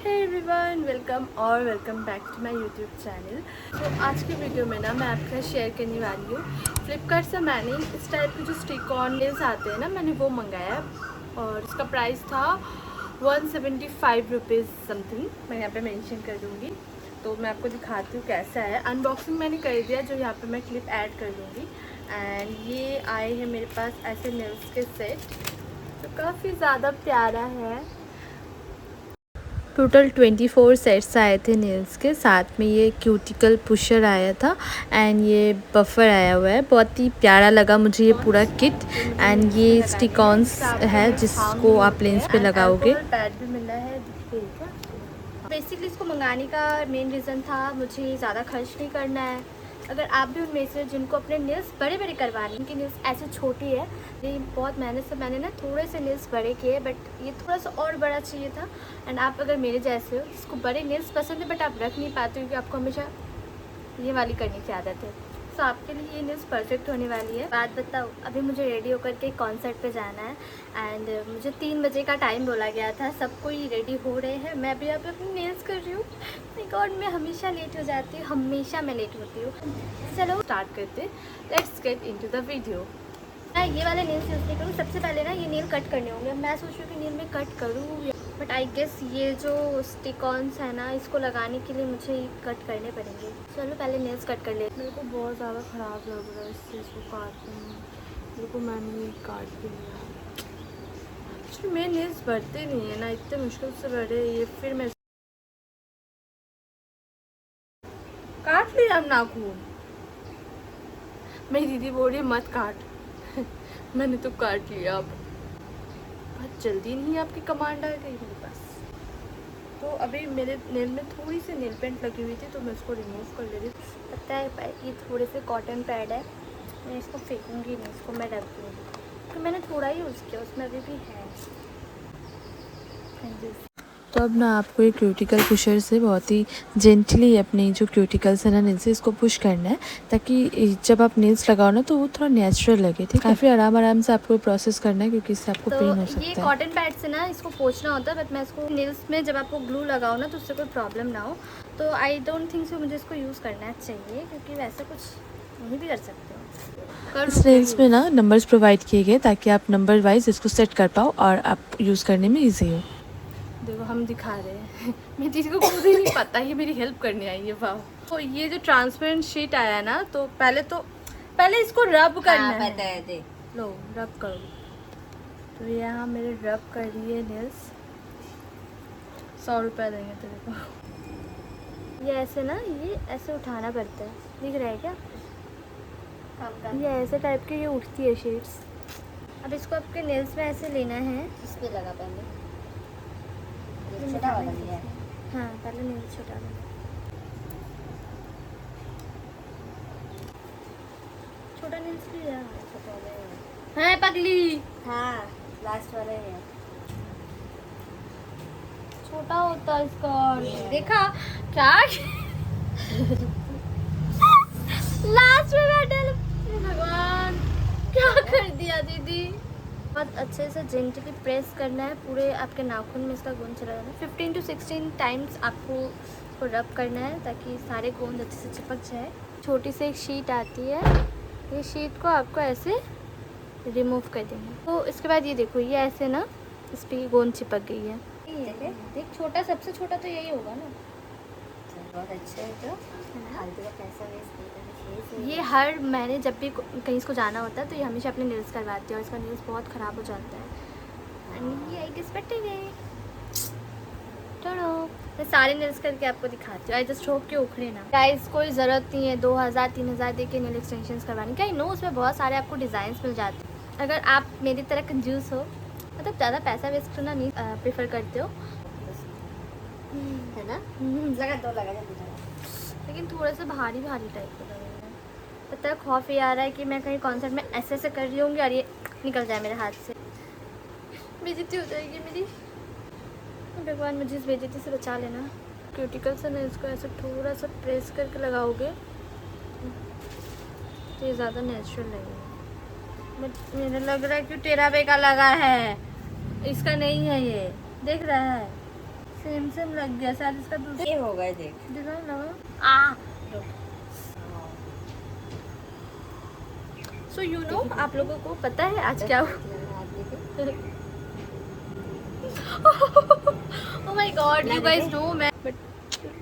Hey everyone, welcome back to my YouTube channel. तो आज की वीडियो में ना मैं आपके साथ शेयर करने वाली हूँ। फ्लिपकार्ट से मैंने इस टाइप के जो स्टिक ऑन नेल्स आते हैं ना, मैंने वो मंगाया और इसका प्राइस था 175 रुपीज़ समथिंग। मैं यहाँ पे मेंशन कर दूँगी, तो मैं आपको दिखाती हूँ कैसा है। अनबॉक्सिंग मैंने कर दिया, जो यहाँ पे मैं क्लिप ऐड कर दूँगी। एंड ये आए हैं मेरे पास ऐसे नेल्स के सेट, तो काफ़ी ज़्यादा प्यारा है। टोटल 24 सेट्स आए थे नेल्स के साथ में। ये क्यूटिकल पुशर आया था एंड ये बफर आया हुआ है। बहुत ही प्यारा लगा मुझे ये पूरा किट। एंड ये स्टिकॉन्स है जिसको आप लेंस पे लगाओगे। पैड भी मिला है, बेसिकली इसको मंगाने का मेन रीज़न था मुझे ज़्यादा खर्च नहीं करना है। अगर आप भी उनमें से जिनको अपने नेल्स बड़े बड़े करवाने, उनकी नेल्स ऐसे छोटी है, ये बहुत मेहनत से मैंने ना थोड़े से नेल्स बड़े किए, बट ये थोड़ा सा और बड़ा चाहिए था। एंड आप अगर मेरे जैसे हो जिसको बड़े नेल्स पसंद है बट आप रख नहीं पाते क्योंकि आपको हमेशा ये वाली करने की आदत है, तो आपके लिए ये न्यूज़ परफेक्ट होने वाली है। बात बताओ, अभी मुझे रेडी होकर के कॉन्सर्ट पे जाना है एंड मुझे 3 बजे का टाइम बोला गया था। सब कोई रेडी हो रहे हैं, मैं भी यहाँ पे अपनी नेल्स कर रही हूँ। माय गॉड, मैं हमेशा लेट हो जाती हूँ, हमेशा मैं लेट होती हूँ। चलो स्टार्ट करते, let's get into the video. मैं ये वाले नेल्स यूज़ नहीं करूँ। सबसे पहले ना ये नेल कट करने होंगे। मैं सोच रही हूँ कि नेल में कट करूँ, बट आई गेस ये जो स्टिकॉन्स है ना, इसको लगाने के लिए मुझे कट करने पड़ेंगे। चलो पहले नेल्स कट कर ले। मेरे को बहुत ज़्यादा ख़राब लग रहा है इससे, इसको काटने में। मेरे को मैंने काट भी लिया। एक्चुअली मेरे नेल्स बढ़ते नहीं है ना, इतने मुश्किल से बढ़े ये। फिर मैं काट लिया अब नाखून। मेरी दीदी बोल रही है मत काट मैंने तो काट लिया। अब बहुत जल्दी नहीं आपकी कमांड आ गई मेरे पास। तो अभी मेरे नेल में थोड़ी सी नेल पेंट लगी हुई थी, तो मैं इसको रिमूव कर ले रही थी। पता है ये थोड़े से कॉटन पैड है, मैं इसको फेंकूंगी नहीं, इसको मैं रख दूँगी। तो मैंने थोड़ा ही यूज़ किया, उसमें अभी भी है। तो अब ना आपको ये क्यूटिकल पुशर से बहुत ही जेंटली अपने जो क्यूटिकल्स है ना नेल्स से इसको पुश करना है, ताकि जब आप नेल्स लगाओ ना तो वो थोड़ा नेचुरल लगे। ठीक है, काफ़ी आराम से आपको प्रोसेस करना है क्योंकि इससे आपको पेन हो सकता है। ये कॉटन पैड से ना इसको पोंछना होता है, बट मैं इसको नेल्स में जब आपको ग्लू लगाओ ना तो उससे कोई प्रॉब्लम ना हो। तो आई डोंट थिंक सो मुझे इसको यूज़ करना चाहिए, क्योंकि वैसे कुछ नहीं भी कर सकते हो। इस नेल्स में ना नंबर्स प्रोवाइड किए गए ताकि आप नंबर वाइज इसको सेट कर पाओ और आप यूज़ करने में ईजी हो। देखो हम दिखा रहे हैं मेरी दीदी को खुद ही नहीं पता, ये मेरी हेल्प करने आई है। वाह। तो ये जो ट्रांसपेरेंट शीट आया है ना, तो पहले इसको रब करना है। दे लो, रब करो। तो यहाँ मेरे रब कर दिए नेल्स। 100 रुपये देंगे तेरे को। ये ऐसे ना, ये ऐसे उठाना पड़ता है, दिख रहा है क्या? ये ऐसे टाइप के ये उठती है शीट्स। अब इसको आपके नेल्स में ऐसे लेना है। इस पे लगा पहले छोटा वाला लिया है। हाँ, पहले नेल छोटा वाला। छोटा नेल्स लिया है पगली। हाँ, लास्ट वाला है। छोटा होता है इसका, देखा क्या लास्ट में बैठे। भगवान, क्या कर दिया दीदी। बहुत अच्छे से जेंटली प्रेस करना है, पूरे आपके नाखून में इसका गोंद चला जाना है। 15 to 16 टाइम्स आपको इसको रब करना है ताकि सारे गोंद अच्छे से चिपक जाए। छोटी सी एक शीट आती है, ये शीट को आपको ऐसे रिमूव कर देंगे। तो इसके बाद ये देखो, ये ऐसे ना इस पर गोंद चिपक गई है। देख छोटा, सबसे छोटा तो यही होगा ना। बहुत अच्छा है। तो फालतू का पैसा वेस्ट नहीं करना। ये हर महीने जब भी कहीं इसको जाना होता है तो ये हमेशा अपने नेल्स करवाती है, और इसका नेल्स बहुत ख़राब हो जाता है। एंड ये आई गेस बेटर है। चलो मैं सारे नेल्स करके आपको दिखाती हूँ। आई जस्ट होप कि उखड़े ना। गाइस कोई ज़रूरत नहीं है 2000-3000 दे के नेल एक्सटेंशंस करवाने का। नो, उसमें बहुत सारे आपको डिज़ाइंस मिल जाते हैं। अगर आप मेरी तरह कंजूस हो, मतलब ज़्यादा पैसा वेस्ट करना नहीं प्रेफर करते हो, है ना? लगा दो, लगा लेकिन थोड़ा सा भारी भारी टाइप का लग रहा है। पता है, खौफ ये आ रहा है कि मैं कहीं कॉन्सर्ट में ऐसे ऐसे कर रही होंगी और ये निकल जाए मेरे हाथ से, बेइज्जती हो जाएगी मेरी। भगवान मुझे इस बेइज्जती से बचा लेना। क्यूटिकल से ना इसको ऐसे थोड़ा सा प्रेस करके लगाओगे तो ये ज़्यादा नेचुरल लगेगा। बट मुझे लग रहा है कि तेरा बेका लगा है, इसका नहीं है। ये देख रहा है, सेम सेम लग गया शायद इसका दूसरा ये हो गए देख। दिखाओ लगा। सो यू नो आप लोगों को पता है आज क्या Oh my God, you guys know मैं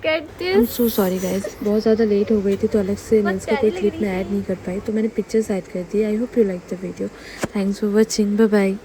get this. I'm so sorry guys, बहुत ज़्यादा लेट हो गई थी तो अलग से नेल्स का कोई क्लिप में ऐड नहीं कर पाई, तो मैंने पिक्चर्स ऐड कर दी. I hope you like the video. Thanks for watching. Bye bye.